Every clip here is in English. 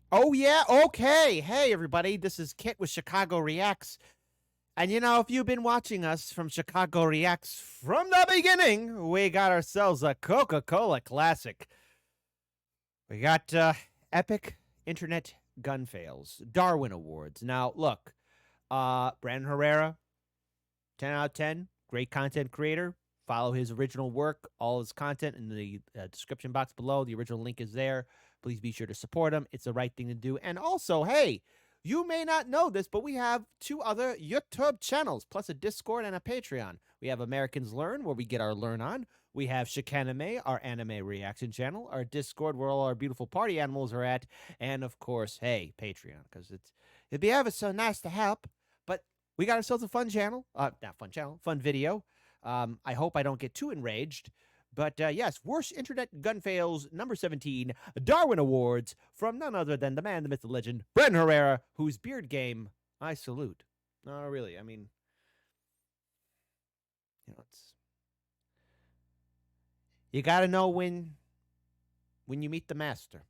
Oh, yeah? Okay. Hey, everybody. This is Kit with Chicago Reacts. And you know, if you've been watching us from Chicago Reacts from the beginning, we got ourselves a Coca-Cola classic. We got epic internet gun fails, Darwin Awards. Now, look, Brandon Herrera, 10 out of 10, great content creator. Follow his original work, all his content in the description box below. The original link is there. Please be sure to support him. It's the right thing to do. And also, hey, you may not know this, but we have 2 other YouTube channels, plus a Discord and a Patreon. We have Americans Learn, where we get our learn on. We have Chicanime, our anime reaction channel. Our Discord, where all our beautiful party animals are at. And, of course, hey, Patreon, because it'd be ever so nice to help. But we got ourselves a fun channel. Fun video. I hope I don't get too enraged. But yes, worst internet gun fails, number 17, Darwin Awards, from none other than the man, the myth, the legend, Brandon Herrera, whose beard game I salute. No, really, I mean, you got to know when you meet the master.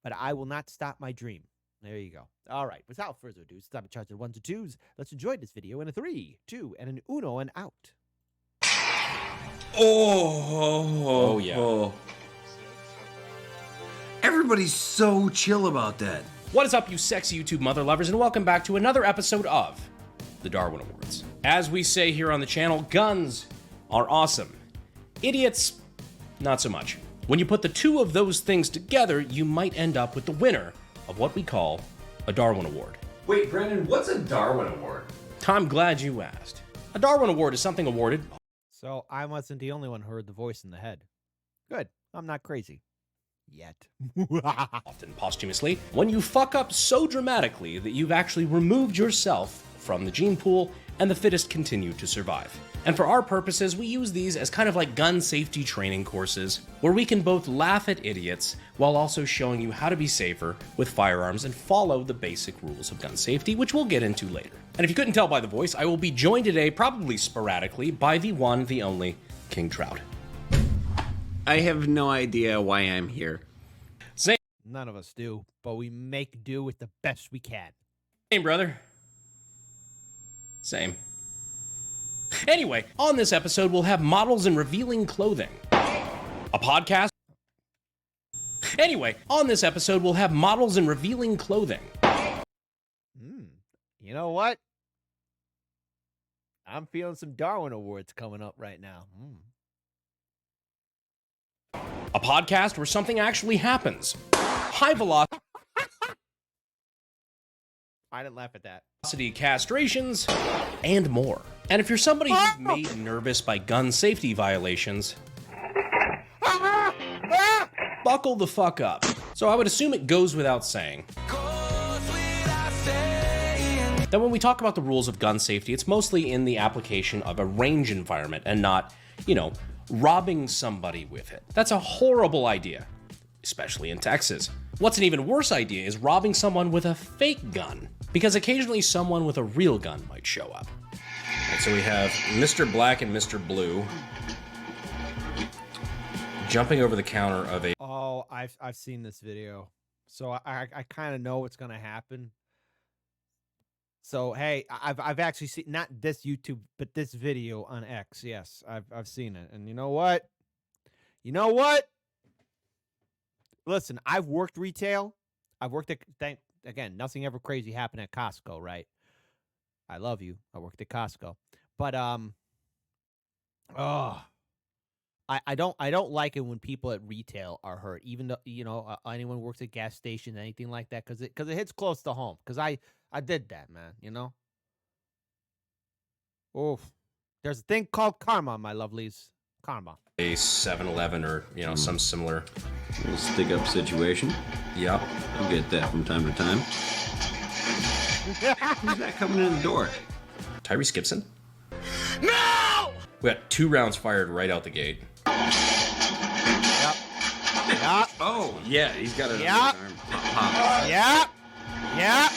But I will not stop my dream. There you go. All right, without further ado, stop and charge the 1s and 2s. Let's enjoy this video in a 3, 2, and an uno and out. Oh, yeah. Oh. Everybody's so chill about that. What is up, you sexy YouTube mother lovers, and welcome back to another episode of the Darwin Awards. As we say here on the channel, guns are awesome. Idiots, not so much. When you put the 2 of those things together, you might end up with the winner of what we call a Darwin Award. Wait, Brandon, what's a Darwin Award? I'm glad you asked. A Darwin Award is something awarded. So I wasn't the only one who heard the voice in the head. Good. I'm not crazy. Yet. Often posthumously, when you fuck up so dramatically that you've actually removed yourself from the gene pool and the fittest continue to survive. And for our purposes, we use these as kind of like gun safety training courses, where we can both laugh at idiots while also showing you how to be safer with firearms and follow the basic rules of gun safety, which we'll get into later. And if you couldn't tell by the voice, I will be joined today, probably sporadically, by the one, the only, King Trout. I have no idea why I'm here. Same, None of us do, but we make do with the best we can. brother. Same. Anyway, on this episode, we'll have models in revealing clothing. A podcast. Anyway, on this episode, we'll have models in revealing clothing. You know what? I'm feeling some Darwin Awards coming up right now. A podcast where something actually happens. High velocity I didn't laugh at that. castrations, and more. And if you're somebody who's made nervous by gun safety violations, buckle the fuck up. So I would assume it goes without saying that when we talk about the rules of gun safety, it's mostly in the application of a range environment and not, robbing somebody with it. That's a horrible idea, especially in Texas. What's an even worse idea is robbing someone with a fake gun, because occasionally someone with a real gun might show up. Right, so we have Mr. Black and Mr. Blue jumping over the counter of a... Oh, I've seen this video, so I kind of know what's gonna happen. So hey, I've actually seen not this YouTube, but this video on X. Yes, I've seen it, and you know what? Listen, I've worked retail. I've worked at again, nothing ever crazy happened at Costco, right? I love you. I worked at Costco, but I don't like it when people at retail are hurt, even though anyone who works at gas stations, anything like that, because it hits close to home. Because I did that, man. Oof. There's a thing called karma, my lovelies. Karma. A 7-Eleven or some similar Little stick-up situation. Yep. I'll get that from time to time. Who's that coming in the door? Tyrese Gibson. No! We got 2 rounds fired right out the gate. Yep. Oh, yeah, he's got it Yep. on his arm. Pop. Yeah.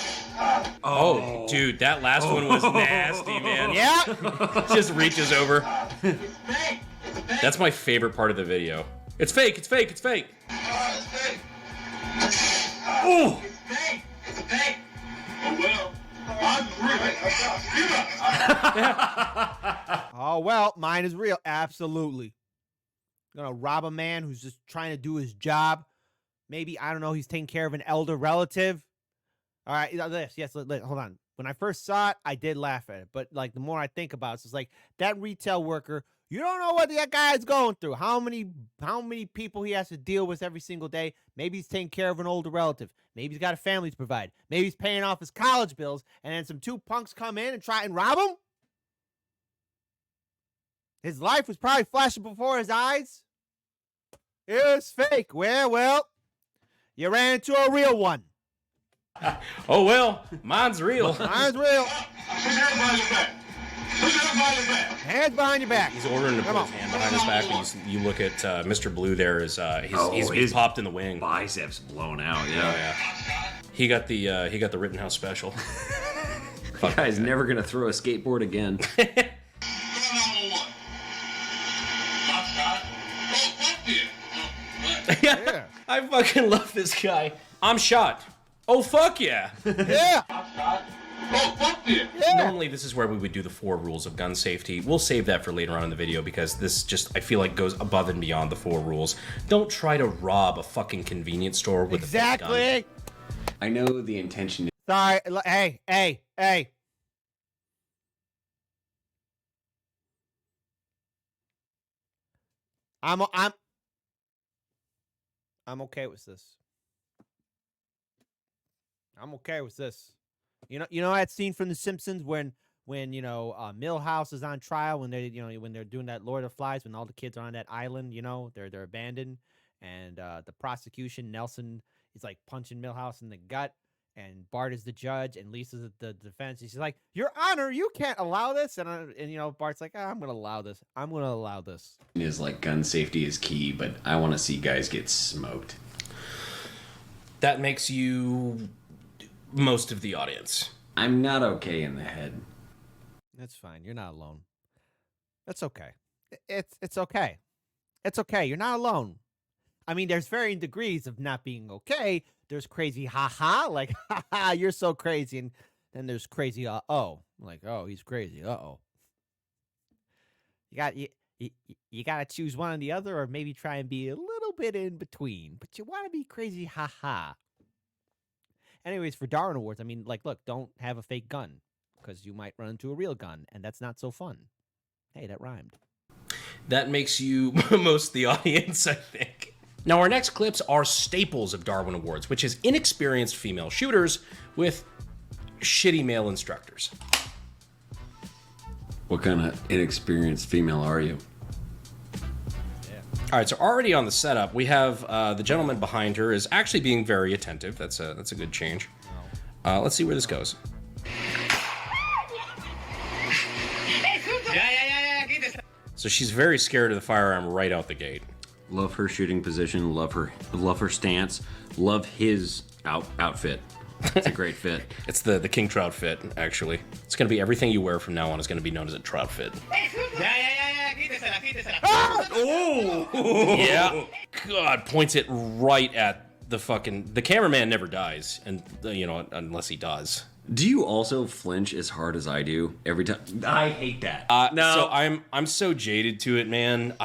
Oh, dude, that last one was nasty, man. Yeah. Just reaches over. That's my favorite part of the video. It's fake, it's fake, it's fake. Oh! It's a fake. Oh, well. I'm real. Oh, well, mine is real. Absolutely. Gonna rob a man who's just trying to do his job. Maybe, I don't know, he's taking care of an elder relative. All right, hold on. When I first saw it, I did laugh at it. But, like, the more I think about it, it's like, that retail worker, you don't know what that guy's going through. How many people he has to deal with every single day. Maybe he's taking care of an older relative. Maybe he's got a family to provide. Maybe he's paying off his college bills, and then some two punks come in and try and rob him. His life was probably flashing before his eyes. It was fake. Well, you ran into a real one. Oh, well, mine's real. Mine's real. Hands behind your back. He's ordering to put his hand behind his back, and you look at Mr. Blue there. He's popped in the wing. Biceps blown out. Oh, yeah. He got the Rittenhouse special. That guy's never gonna throw a skateboard again. Yeah. I fucking love this guy. I'm shot. Oh, fuck yeah. Yeah. Normally, this is where we would do the 4 rules of gun safety. We'll save that for later on in the video because this just, I feel like, goes above and beyond the 4 rules. Don't try to rob a fucking convenience store with a fake gun. Exactly. I know the intention. Sorry. Hey. I'm okay with this. I'm okay with this. You know that scene from The Simpsons when Milhouse is on trial when they're doing that Lord of the Flies, when all the kids are on that island, they're abandoned, and the prosecution, Nelson, is like punching Milhouse in the gut, and Bart is the judge, and Lisa's the defense. She's like, "Your Honor, you can't allow this," and Bart's like, "I'm gonna allow this. I'm gonna allow this." Is like gun safety is key, but I want to see guys get smoked. That makes you most of the audience. I'm not okay in the head. That's fine. You're not alone. That's okay. It's okay. It's okay. You're not alone. I mean, there's varying degrees of not being okay. There's crazy ha-ha, like, ha-ha, you're so crazy. And then there's crazy uh-oh. Like, oh, he's crazy. Uh-oh. You got to choose one or the other, or maybe try and be a little bit in between. But you want to be crazy ha-ha. Anyways, for Darwin Awards, I mean, like, look, don't have a fake gun, because you might run into a real gun, and that's not so fun. Hey, that rhymed. That makes you most the audience, I think. Now, our next clips are staples of Darwin Awards, which is inexperienced female shooters with shitty male instructors. What kind of inexperienced female are you? All right, so already on the setup, we have the gentleman behind her is actually being very attentive. That's a good change. Let's see where this goes. So she's very scared of the firearm right out the gate. Love her shooting position. Love her stance. Love his outfit. It's a great fit. It's the King Trout fit, actually. It's going to be everything you wear from now on is going to be known as a Trout fit. Oh! Yeah. God, points it right at the cameraman never dies, and unless he does. Do you also flinch as hard as I do every time? I hate that. No. So I'm so jaded to it, man.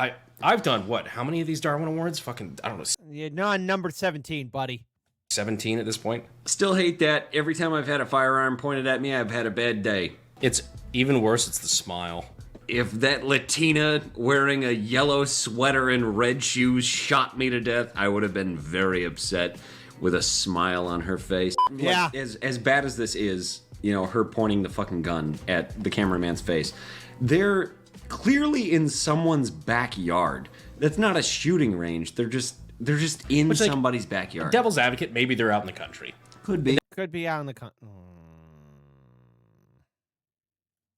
I've done what? How many of these Darwin Awards? Fucking, I don't know. You're on number 17, buddy. 17 at this point. Still hate that. Every time I've had a firearm pointed at me, I've had a bad day. It's even worse. It's the smile. If that Latina wearing a yellow sweater and red shoes shot me to death, I would have been very upset with a smile on her face. Yeah. Like, as bad as this is, her pointing the fucking gun at the cameraman's face, they're clearly in someone's backyard. That's not a shooting range. They're just in somebody's backyard. Devil's advocate, maybe they're out in the country. Could be. Could be out in the country.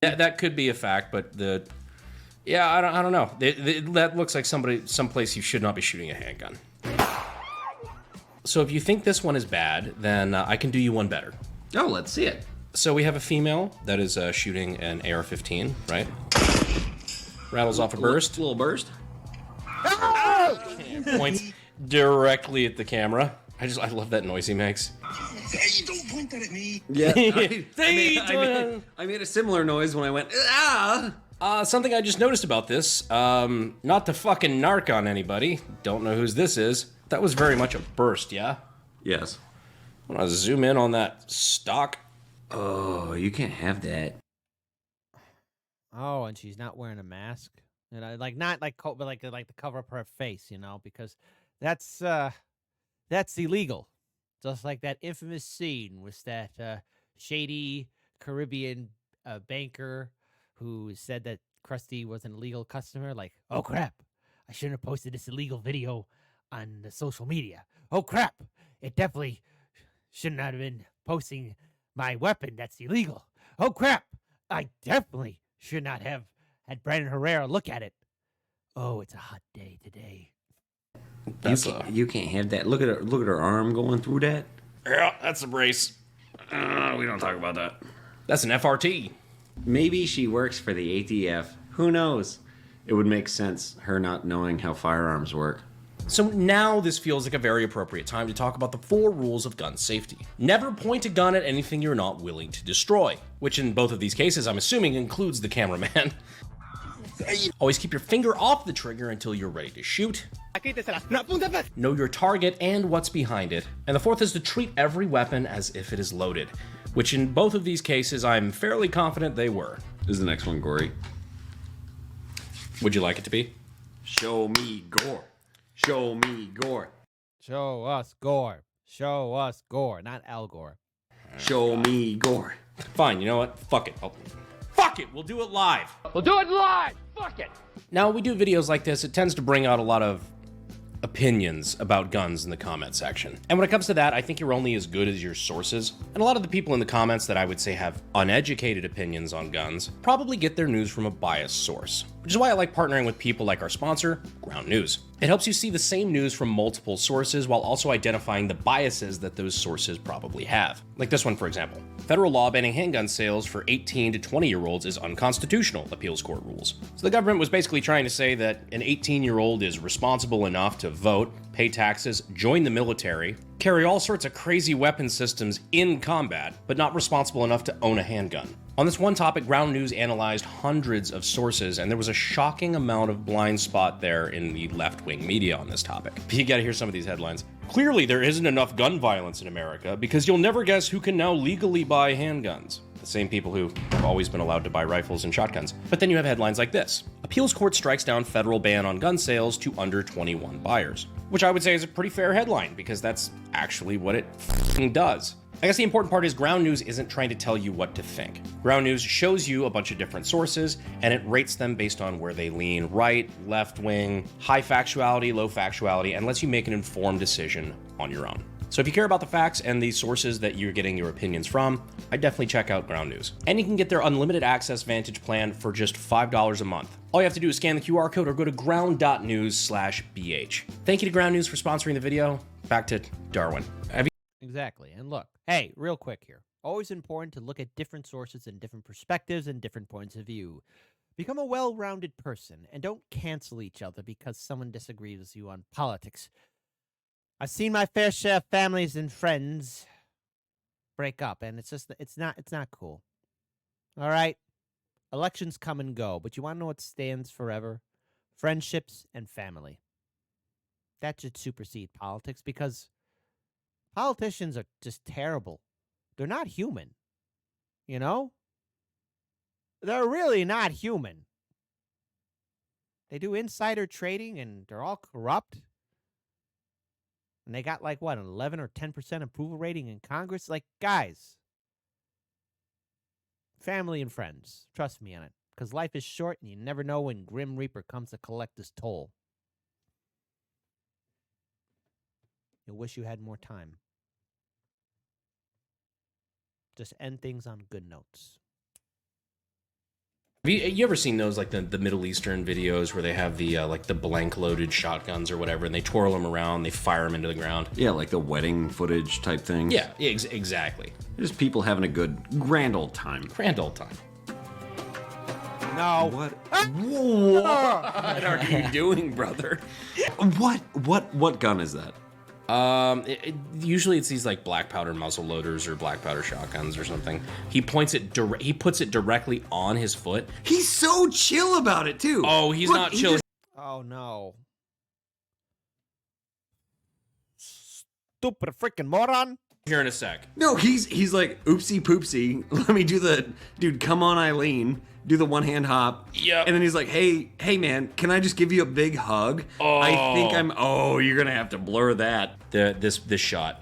That could be a fact, but I don't know. That looks like someplace you should not be shooting a handgun. So if you think this one is bad, then I can do you one better. Oh, let's see it. So we have a female that is shooting an AR-15, right? Rattles off a burst. Little burst. Points directly at the camera. I love that noise he makes. Hey, don't point that at me. Yeah. I made a similar noise when I went, ah! Something I just noticed about this, not to fucking narc on anybody, don't know whose this is. That was very much a burst, yeah? Yes. I want to zoom in on that stock. Oh, you can't have that. Oh, and she's not wearing a mask. And I like not like but like to cover up her face, you know, because that's illegal. Just like that infamous scene with that shady Caribbean banker who said that Krusty was an illegal customer. Like, oh crap, I shouldn't have posted this illegal video on the social media. Oh crap, it definitely shouldn't have been posting my weapon that's illegal. Oh crap, I definitely should not have had Brandon Herrera look at it. Oh, it's a hot day today. You can't have that. Look at her arm going through that. Yeah, that's a brace. We don't talk about that. That's an FRT. Maybe she works for the ATF. Who knows? It would make sense, her not knowing how firearms work. So now this feels like a very appropriate time to talk about the 4 rules of gun safety. Never point a gun at anything you're not willing to destroy, which in both of these cases I'm assuming includes the cameraman. Always keep your finger off the trigger until you're ready to shoot. Know your target and what's behind it. And the 4th is to treat every weapon as if it is loaded, which in both of these cases I'm fairly confident they were. Is the next one gory? Would you like it to be? Show me gore. Show me gore. Show us gore. Show us gore, not Al Gore. Show me gore. Fine, you know what? Fuck it. Fuck it, we'll do it live. We'll do it live! Fuck it! Now, when we do videos like this, it tends to bring out a lot of opinions about guns in the comment section. And when it comes to that, I think you're only as good as your sources. And a lot of the people in the comments that I would say have uneducated opinions on guns probably get their news from a biased source, which is why I like partnering with people like our sponsor, Ground News. It helps you see the same news from multiple sources while also identifying the biases that those sources probably have. Like this one, for example. Federal law banning handgun sales for 18 to 20-year-olds is unconstitutional, appeals court rules. So the government was basically trying to say that an 18-year-old is responsible enough to vote, pay taxes, join the military, carry all sorts of crazy weapon systems in combat, but not responsible enough to own a handgun. On this one topic, Ground News analyzed hundreds of sources, and there was a shocking amount of blind spot there in the left-wing media on this topic. You gotta hear some of these headlines. Clearly, there isn't enough gun violence in America because you'll never guess who can now legally buy handguns. The same people who have always been allowed to buy rifles and shotguns. But then you have headlines like this. Appeals court strikes down federal ban on gun sales to under 21 buyers. Which I would say is a pretty fair headline because that's actually what it f***ing does. I guess the important part is Ground News isn't trying to tell you what to think. Ground News shows you a bunch of different sources, and it rates them based on where they lean right, left wing, high factuality, low factuality, and lets you make an informed decision on your own. So if you care about the facts and the sources that you're getting your opinions from, I'd definitely check out Ground News. And you can get their unlimited access Vantage plan for just $5 a month. All you have to do is scan the QR code or go to ground.news/BH. Thank you to Ground News for sponsoring the video. Back to Darwin. Exactly. And look, hey, real quick here. Always important to look at different sources and different perspectives and different points of view. Become a well-rounded person and don't cancel each other because someone disagrees with you on politics. I've seen my fair share of families and friends break up, and it's not cool. All right? Elections come and go, but you want to know what stands forever? Friendships and family. That should supersede politics because politicians are just terrible. They're not human. You know? They're really not human. They do insider trading and they're all corrupt. And they got like what, an 11 or 10% approval rating in Congress? Like, guys, family and friends, trust me on it. Because life is short and you never know when Grim Reaper comes to collect his toll. You'll wish you had more time. Just end things on good notes. Have you ever seen those, like the Middle Eastern videos where they have the like the blank loaded shotguns or whatever, and they twirl them around, they fire them into the ground? Yeah, like the wedding footage type thing. Yeah, exactly. Just people having a good grand old time. Grand old time. No. What? What are you doing, brother? What gun is that? Usually it's these like black powder muzzle loaders or black powder shotguns or something. He puts it directly on his foot. He's so chill about it too. Oh, he's Look, not he chill. just- Oh no. Stupid freaking moron. Here in a sec. No, he's like, oopsie poopsie. Let me do the dude. Come on, Eileen. Do the one hand hop. Yep. And then he's like, hey man, can I just give you a big hug? Oh. I think I'm. Oh, you're gonna have to blur that. This shot.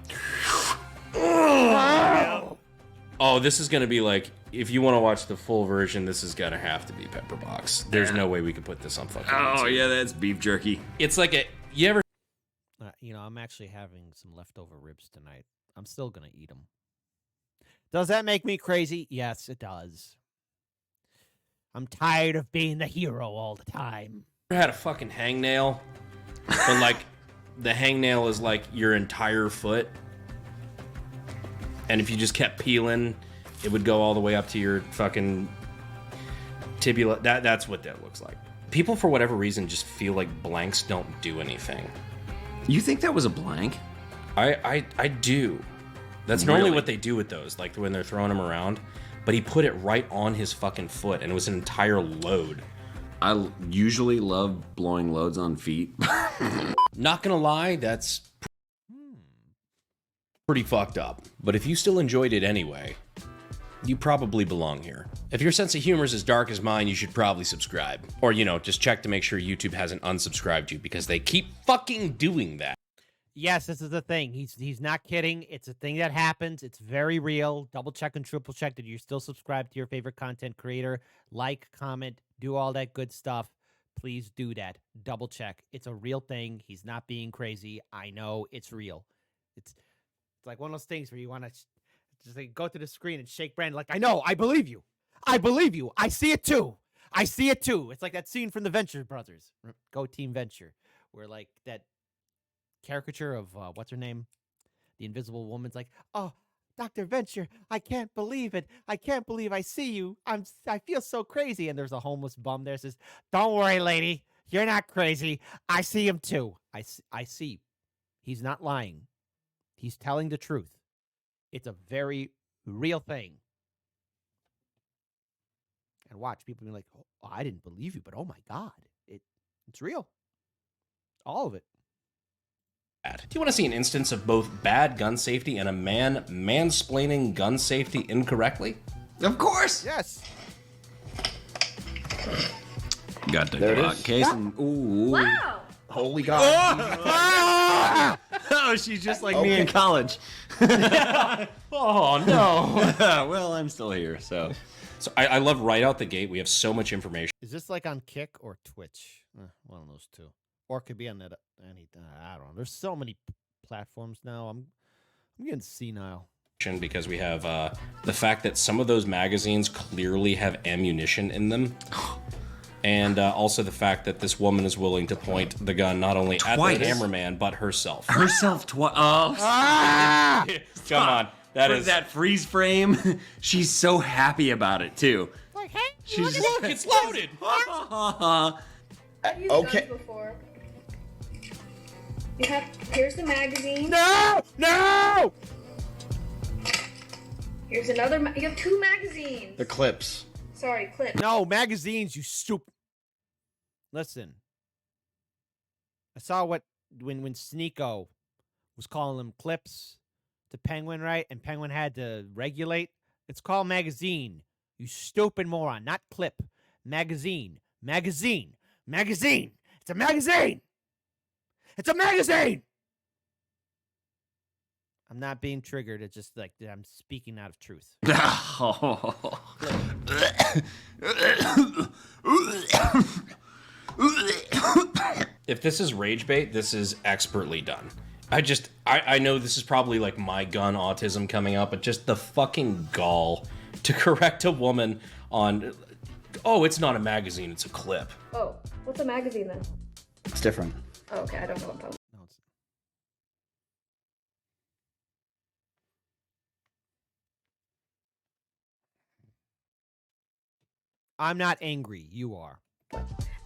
Oh, this is gonna be like, if you want to watch the full version, this is gonna have to be Pepperbox. There's no way we could put this on fucking Oh YouTube. yeah, that's beef jerky. It's like you ever You know, I'm actually having some leftover ribs tonight. I'm still gonna eat them. Does that make me crazy? Yes, it does. I'm tired of being the hero all the time. had a fucking hangnail, but like the hangnail is like your entire foot, and if you just kept peeling, it would go all the way up to your fucking tibula. That's what that looks like. People, for whatever reason, just feel like blanks don't do anything. You think that was a blank? I do. That's normally Really? what they do with those, like when they're throwing them around. But he put it right on his fucking foot, and it was an entire load. I usually love blowing loads on feet. Not gonna lie, that's pretty fucked up. But if you still enjoyed it anyway, you probably belong here. If your sense of humor is as dark as mine, you should probably subscribe. Or, just check to make sure YouTube hasn't unsubscribed you, because they keep fucking doing that. Yes, this is the thing. He's not kidding. It's a thing that happens. It's very real. Double check and triple check that you're still subscribed to your favorite content creator. Like, comment, do all that good stuff. Please do that. Double check. It's a real thing. He's not being crazy. I know it's real. It's like one of those things where you want to just like go to the screen and shake Brandon like, I know, I believe you. I believe you. I see it too. I see it too. It's like that scene from the Venture Brothers. Go Team Venture. Where like that caricature of what's her name, the Invisible Woman's like, oh, Dr. Venture, I can't believe it. I can't believe I see you. I feel so crazy. And there's a homeless bum there says, don't worry, lady, you're not crazy. I see him too. I see. He's not lying. He's telling the truth. It's a very real thing. And watch people be like, oh, I didn't believe you, but oh my God, it's real. All of it. Do you want to see an instance of both bad gun safety and a man mansplaining gun safety incorrectly? Of course. Yes. Got the There it Glock is. case. And, ooh. Wow. Holy God. Oh, she's just like me in college. Oh, no. Well, I'm still here, so. So I love right out the gate, we have so much information. Is this like on Kick or Twitch? One of those two. Or it could be on that I don't know. There's so many platforms now. I'm getting senile. Because we have the fact that some of those magazines clearly have ammunition in them. And also the fact that this woman is willing to point the gun not only at Twice. the hammerman, but herself. Herself twice. Oh, Come on. That for is... that freeze frame. She's so happy about it, too. Like, hey, She's Look, it's loaded! I've used Okay. guns before. Here's the magazine. no! Here's another. You have two magazines. The clips. Sorry, clip. No, magazines, you stupid. Listen. I saw when Sneeko was calling them clips to Penguin, right? And Penguin had to regulate. It's called magazine. You stupid moron. Not clip. Magazine. Magazine. Magazine. It's a magazine. It's a magazine. I'm not being triggered. It's just like I'm speaking out of truth. If this is rage bait, this is expertly done. I know this is probably like my gun autism coming up, but just the fucking gall to correct a woman on, oh, it's not a magazine, it's a clip. Oh, what's a magazine then? It's different. Oh, okay, I don't know what I'm talking. No, it's... I'm not angry. You are.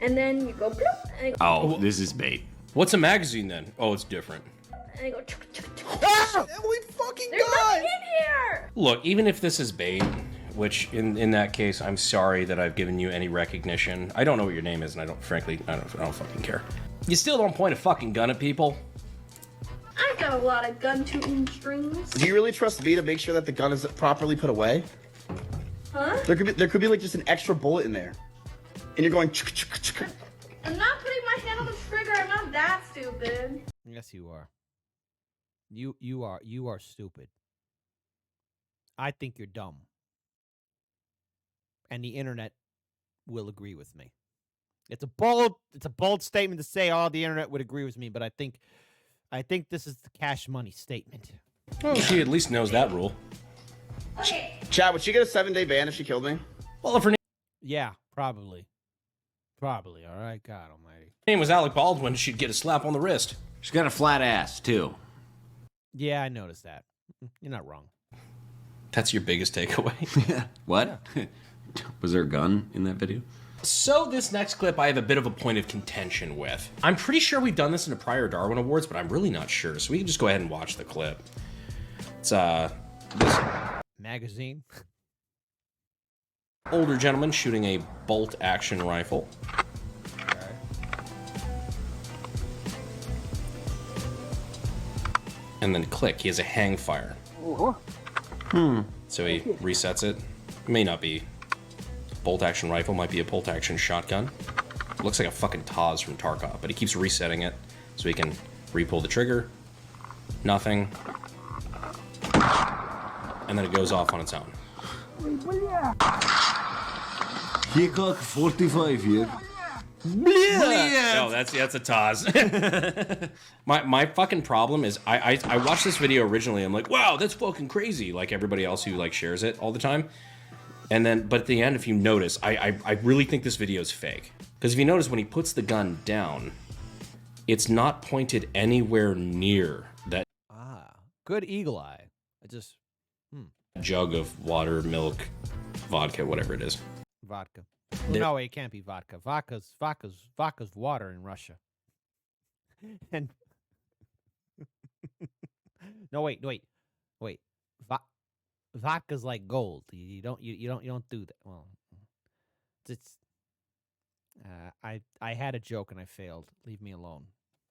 And then you go bloop, and, Oh, this is bait. What's a magazine then? Oh, it's different. and I go. Chuk, chuk, chuk. Ah! Emily fucking There's nothing died! in here. Look, even if this is bait, which in that case, I'm sorry that I've given you any recognition. I don't know what your name is, and I don't fucking care. You still don't point a fucking gun at people. I've got a lot of gun tooting strings. Do you really trust me to make sure that the gun is properly put away? Huh? There could be like just an extra bullet in there, and you're going. Chuk, chuk, chuk. I'm not putting my hand on the trigger. I'm not that stupid. Yes, you are. You are stupid. I think you're dumb. And the internet will agree with me. It's a bold statement to say all the internet would agree with me, but I think this is the cash money statement. Well, she at least knows that rule. Okay. Chad, would she get a 7-day ban if she killed me? Well, if her Yeah, probably. Probably, all right, God almighty. name was Alec Baldwin, she'd get a slap on the wrist. She's got a flat ass too. Yeah, I noticed that. You're not wrong. That's your biggest takeaway. What? Was there a gun in that video? So this next clip I have a bit of a point of contention with. I'm pretty sure we've done this in a prior Darwin Awards, but I'm really not sure. So we can just go ahead and watch the clip. It's this Magazine. older gentleman shooting a bolt action rifle. And then click, he has a hang fire. So he resets it. May not be bolt action rifle, might be a bolt action shotgun. Looks like a fucking Taz from Tarkov, but he keeps resetting it so he can re-pull the trigger. Nothing. And then it goes off on its own. Hickok 45 here. No, that's a Taz. my fucking problem is I watched this video originally. I'm like, wow, that's fucking crazy. Like everybody else who like shares it all the time. And then, but at the end, if you notice, I really think this video is fake. Because if you notice, when he puts the gun down, it's not pointed anywhere near that Ah, good eagle eye. I just jug of water, milk, vodka, whatever it is. vodka. Well, no, it can't be vodka. Vodka's water in Russia. And no, wait. Vodka's like gold. You don't do that. Well, it's I had a joke and I failed. Leave me alone.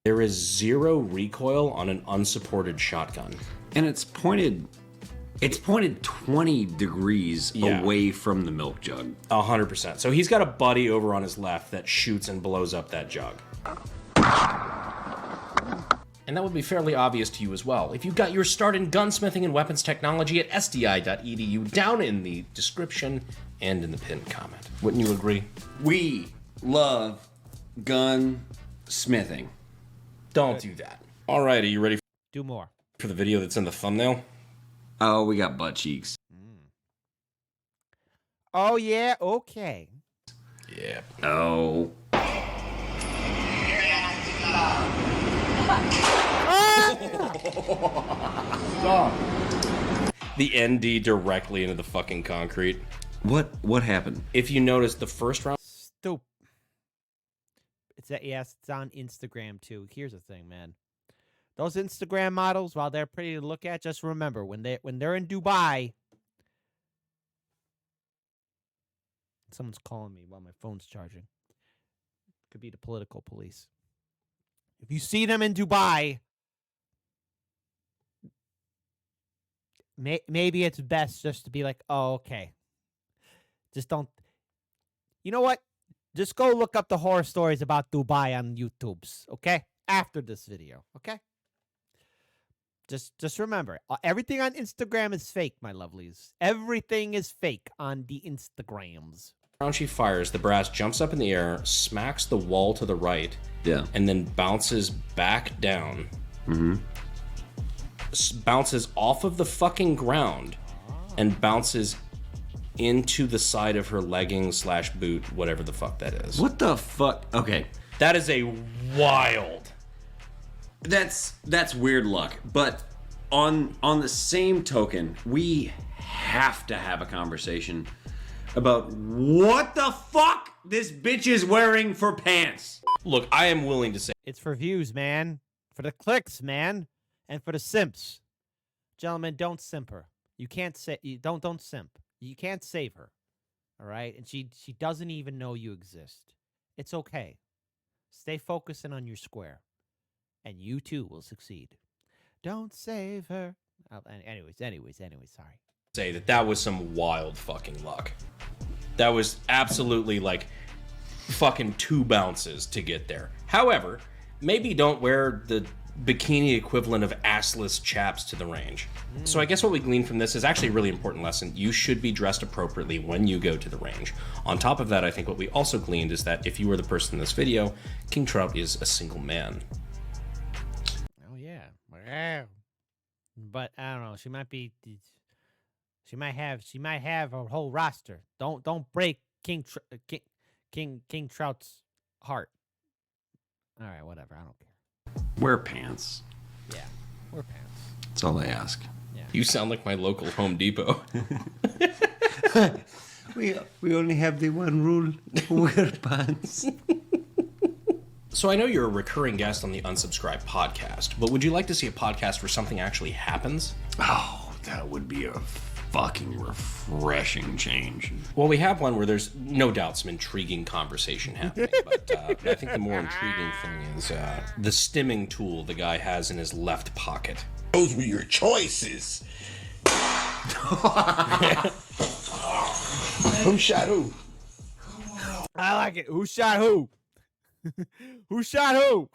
There is zero recoil on an unsupported shotgun. And it's pointed 20 degrees Yeah. away from the milk jug. 100%. So he's got a buddy over on his left that shoots and blows up that jug. And that would be fairly obvious to you as well. If you got your start in gunsmithing and weapons technology at sdi.edu, down in the description and in the pinned comment. Wouldn't you agree? We love gun smithing. Don't do that. All right, are you ready Do more. for the video that's in the thumbnail? Oh, we got butt cheeks. Oh yeah, okay. Yeah. Oh. The ND directly into the fucking concrete. What happened? If you notice, the first round... Stupid. Yes, it's on Instagram too. Here's the thing, man. Those Instagram models, while they're pretty to look at, just remember when they're in Dubai. Someone's calling me while my phone's charging. Could be the political police. If you see them in Dubai, maybe it's best just to be like, oh, okay. Just don't. You know what? Just go look up the horror stories about Dubai on YouTube's, okay? After this video, okay? Just remember, everything on Instagram is fake, my lovelies. Everything is fake on the Instagrams. Round she fires, the brass jumps up in the air, smacks the wall to the right, Yeah. and then bounces back down. Bounces off of the fucking ground and bounces into the side of her legging / boot, whatever the fuck that is. What the fuck? Okay. That is a wild. That's weird luck. But on the same token, we have to have a conversation about what the fuck this bitch is wearing for pants. Look, I am willing to say It's for views, man. For the clicks, man. And for the simps, gentlemen, don't simp her. You can't say don't simp. You can't save her. All right? And she doesn't even know you exist. It's okay. Stay focusing on your square, and you too will succeed. Don't save her. Anyways, sorry. Say that was some wild fucking luck. That was absolutely like fucking 2 bounces to get there. However, maybe don't wear the bikini equivalent of assless chaps to the range. So I guess what we glean from this is actually a really important lesson. You should be dressed appropriately when you go to the range. On top of that, I think what we also gleaned is that if you were the person in this video, King Trout is a single man. Oh yeah. But I don't know. She might have a whole roster. Don't break King Trout's heart. All right, whatever. I don't care. Wear pants. Yeah, wear pants. That's all they ask. Yeah. You sound like my local Home Depot. We only have the one rule: wear pants. So I know you're a recurring guest on the Unsubscribed podcast, but would you like to see a podcast where something actually happens? Oh, that would be a fucking refreshing change. Well, we have one where there's no doubt some intriguing conversation happening, but I think the more intriguing thing is the stimming tool the guy has in his left pocket. Those were your choices. Who shot who? I like it. Who shot who? Who shot who?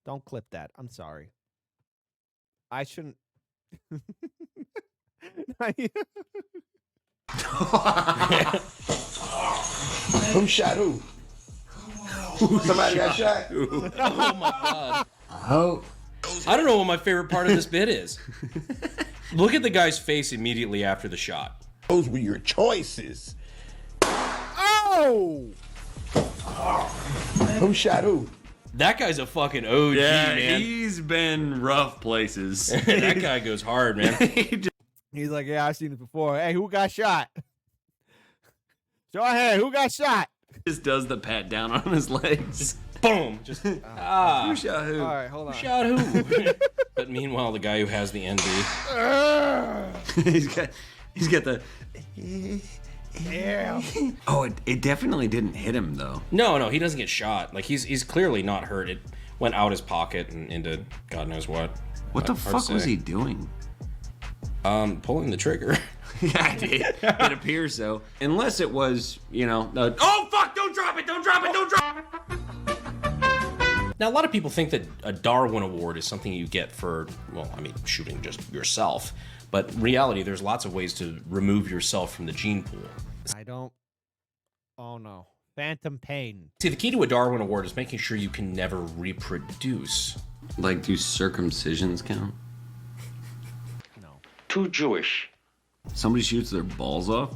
Don't clip that. I'm sorry. I shouldn't. Who shot who? Somebody got shot. Oh my god. Oh. I don't know what my favorite part of this bit is. Look at the guy's face immediately after the shot. Those were your choices. Oh! Who shot who? That guy's a fucking OG, Yeah, man. he's been rough places. That guy goes hard, man. He's like, yeah, I've seen it before. Hey, who got shot? Show a hand. Who got shot? Just does the pat down on his legs. Boom. Just Who shot who? All right, hold on. shot who? But meanwhile, the guy who has the NB. he's got the. Yeah. Oh, it definitely didn't hit him though. No, he doesn't get shot. Like he's clearly not hurt. It went out his pocket and into God knows what. What the Hard to fuck was say. he doing? Pulling the trigger. Yeah, it appears so. Unless it was, oh fuck! Don't drop it! Don't drop it! Don't drop it! Now, a lot of people think that a Darwin Award is something you get for, well, I mean, shooting just yourself. But in reality, there's lots of ways to remove yourself from the gene pool. I don't. Oh no. Phantom pain. See, the key to a Darwin Award is making sure you can never reproduce. Like, do circumcisions count? No. Too Jewish. Somebody shoots their balls off?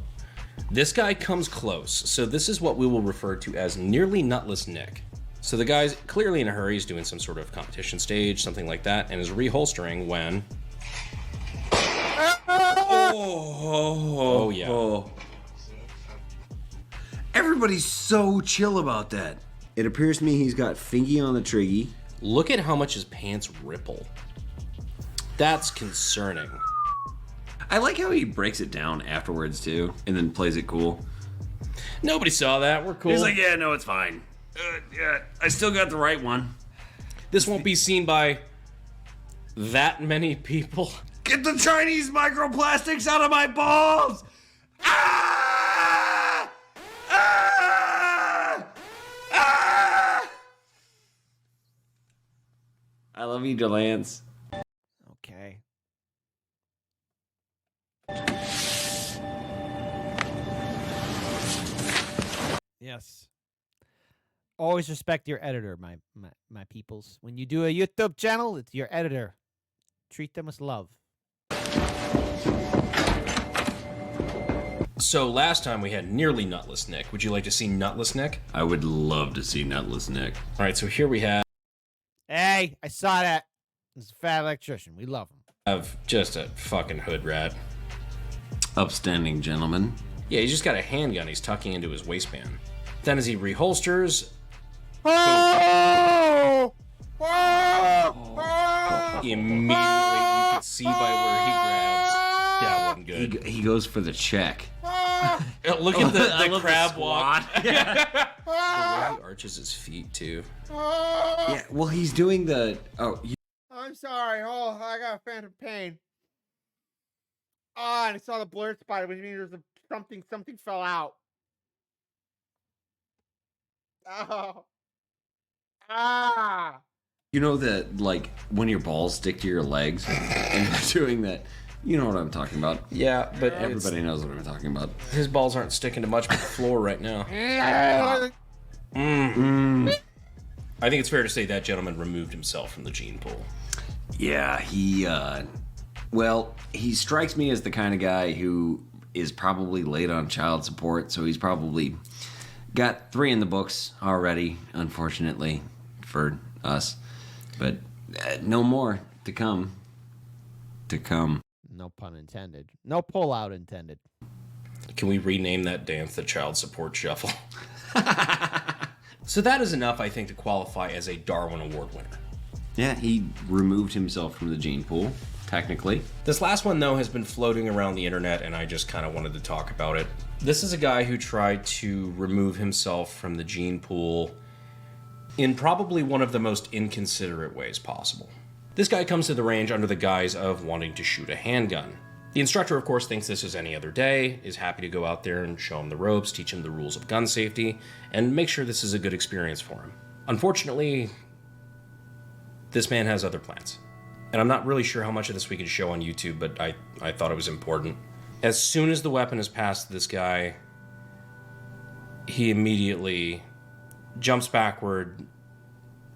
This guy comes close, so this is what we will refer to as nearly nutless Nick. So the guy's clearly in a hurry, he's doing some sort of competition stage, something like that, and is reholstering when... Oh, yeah. Oh. Everybody's so chill about that. It appears to me he's got fingy on the triggy. Look at how much his pants ripple. That's concerning. I like how he breaks it down afterwards too, and then plays it cool. Nobody saw that, we're cool. He's like, yeah, no, it's fine. Yeah, I still got the right one. This won't be seen by that many people. Get the Chinese microplastics out of my balls! Ah! Ah! Ah! I love you, Delance. Okay. Yes. Always respect your editor, my peoples. When you do a YouTube channel, it's your editor. Treat them with love. So last time we had nearly nutless Nick. Would you like to see nutless Nick? I would love to see Nutless Nick. All right, so here we have Hey, I saw that. It's a fat electrician. We love him. Of just a fucking hood rat. Upstanding gentleman. Yeah, he's just got a handgun he's tucking into his waistband. Then as he reholsters, immediately you can see by where he grabs. That wasn't good. He goes for the check. Look at I the love crab the walk. squat. The way he arches his feet too. Yeah, well, he's doing the. Oh, I'm sorry. Oh, I got a phantom pain. Oh, and I saw the blurred spot, which means there's something fell out. Oh. Ah. you know that, like, when your balls stick to your legs and you're doing that. You know what I'm talking about. Yeah, but Everybody knows what I'm talking about. his balls aren't sticking to much but the floor right now. I think it's fair to say that gentleman removed himself from the gene pool. Yeah, well, he strikes me as the kind of guy who is probably late on child support, so he's probably got 3 in the books already, unfortunately, for us. But no more to come. No pun intended. No pullout intended. Can we rename that dance the Child Support Shuffle? So that is enough, I think, to qualify as a Darwin Award winner. Yeah, he removed himself from the gene pool, technically. This last one, though, has been floating around the internet, and I just kind of wanted to talk about it. This is a guy who tried to remove himself from the gene pool in probably one of the most inconsiderate ways possible. This guy comes to the range under the guise of wanting to shoot a handgun. The instructor, of course, thinks this is any other day, is happy to go out there and show him the ropes, teach him the rules of gun safety, and make sure this is a good experience for him. Unfortunately, this man has other plans. And I'm not really sure how much of this we can show on YouTube, but I thought it was important. As soon as the weapon is past this guy, he immediately jumps backward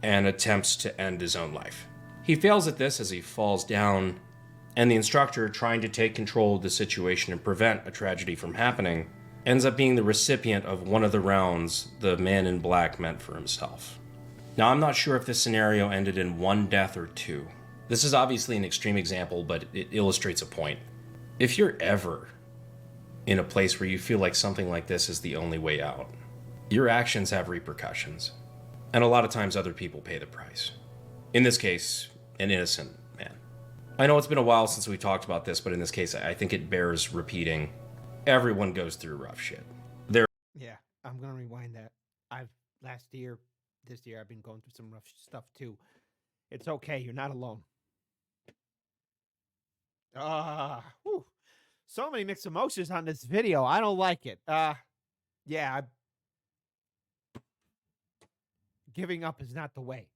and attempts to end his own life. He fails at this as he falls down, and the instructor, trying to take control of the situation and prevent a tragedy from happening, ends up being the recipient of one of the rounds the man in black meant for himself. Now, I'm not sure if this scenario ended in 1 death or 2. This is obviously an extreme example, but it illustrates a point. If you're ever in a place where you feel like something like this is the only way out, your actions have repercussions. And a lot of times other people pay the price. In this case, an innocent man. I know it's been a while since we talked about this, but in this case, I think it bears repeating. Everyone goes through rough shit. Yeah, I'm gonna rewind that. This year, I've been going through some rough stuff too. It's okay. You're not alone. So many mixed emotions on this video. I don't like it. Yeah. Giving up is not the way.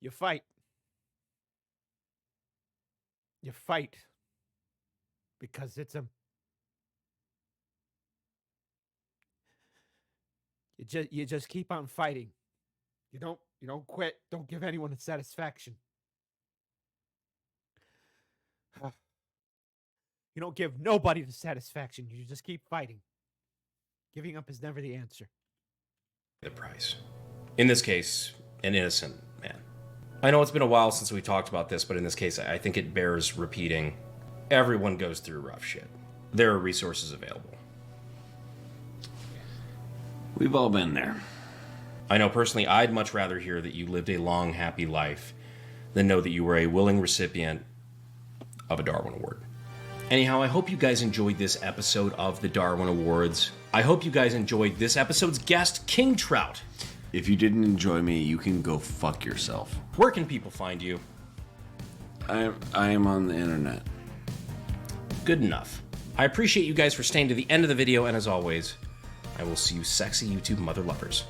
You fight. You fight. Because it's a... You just keep on fighting. You don't quit. Don't give anyone a satisfaction. You don't give nobody the satisfaction. You just keep fighting. Giving up is never the answer. The price. In this case, an innocent man. I know it's been a while since we talked about this, but in this case, I think it bears repeating. Everyone goes through rough shit. There are resources available. We've all been there. I know personally, I'd much rather hear that you lived a long, happy life than know that you were a willing recipient of a Darwin Award. Anyhow, I hope you guys enjoyed this episode of the Darwin Awards. I hope you guys enjoyed this episode's guest, King Trout. If you didn't enjoy me, you can go fuck yourself. Where can people find you? I am on the internet. Good enough. I appreciate you guys for staying to the end of the video, and as always, I will see you sexy YouTube mother lovers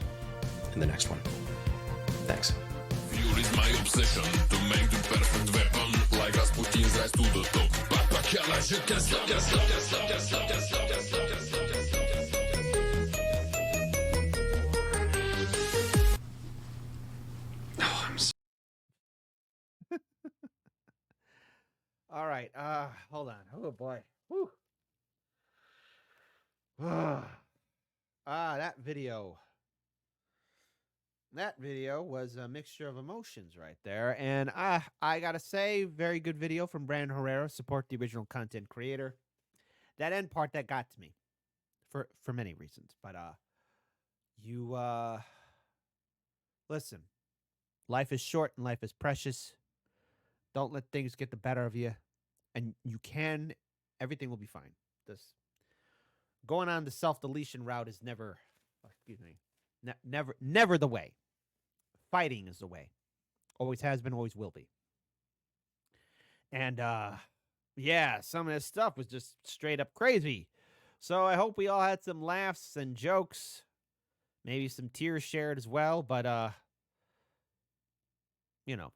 in the next one. Thanks. Fuel is my obsession to make the perfect weapon. Like Rasputin's rise to the top. Back, je can't stop. Oh, I'm so... All right. Hold on. Oh boy. Whew. That video. That video was a mixture of emotions right there. And I got to say, very good video from Brandon Herrera. Support the original content creator. That end part, that got to me for many reasons. But you listen, life is short and life is precious. Don't let things get the better of you. And everything will be fine. This going on the self-deletion route is never, never the way. Fighting is the way. Always has been, always will be. And yeah, some of this stuff was just straight up crazy. So I hope we all had some laughs and jokes, maybe some tears shared as well. But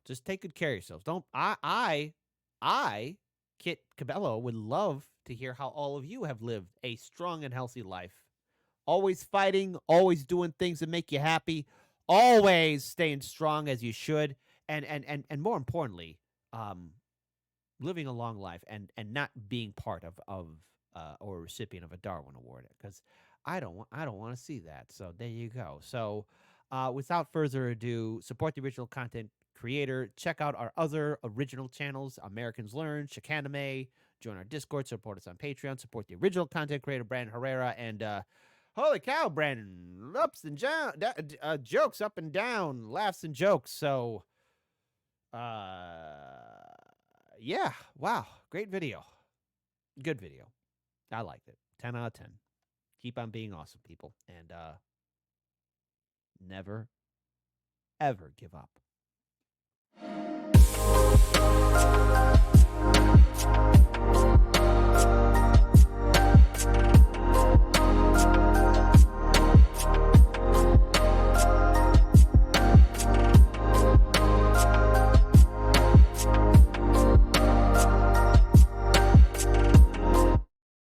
just take good care of yourselves. Don't I, Kit Cabello, would love to hear how all of you have lived a strong and healthy life. Always fighting, always doing things that make you happy, always staying strong as you should, and more importantly, living a long life and not being part of or a recipient of a Darwin Award, because I don't want to see that. So there you go. So without further ado, support the original content creator. Check out our other original channels: Americans Learn, Chicanime. Join our Discord. Support us on Patreon. Support the original content creator, Brandon Herrera. And holy cow, Brandon, ups and down, jokes up and down, laughs and jokes. So yeah, wow, great video, good video. I liked it. 10 out of 10. Keep on being awesome, people, and never ever give up.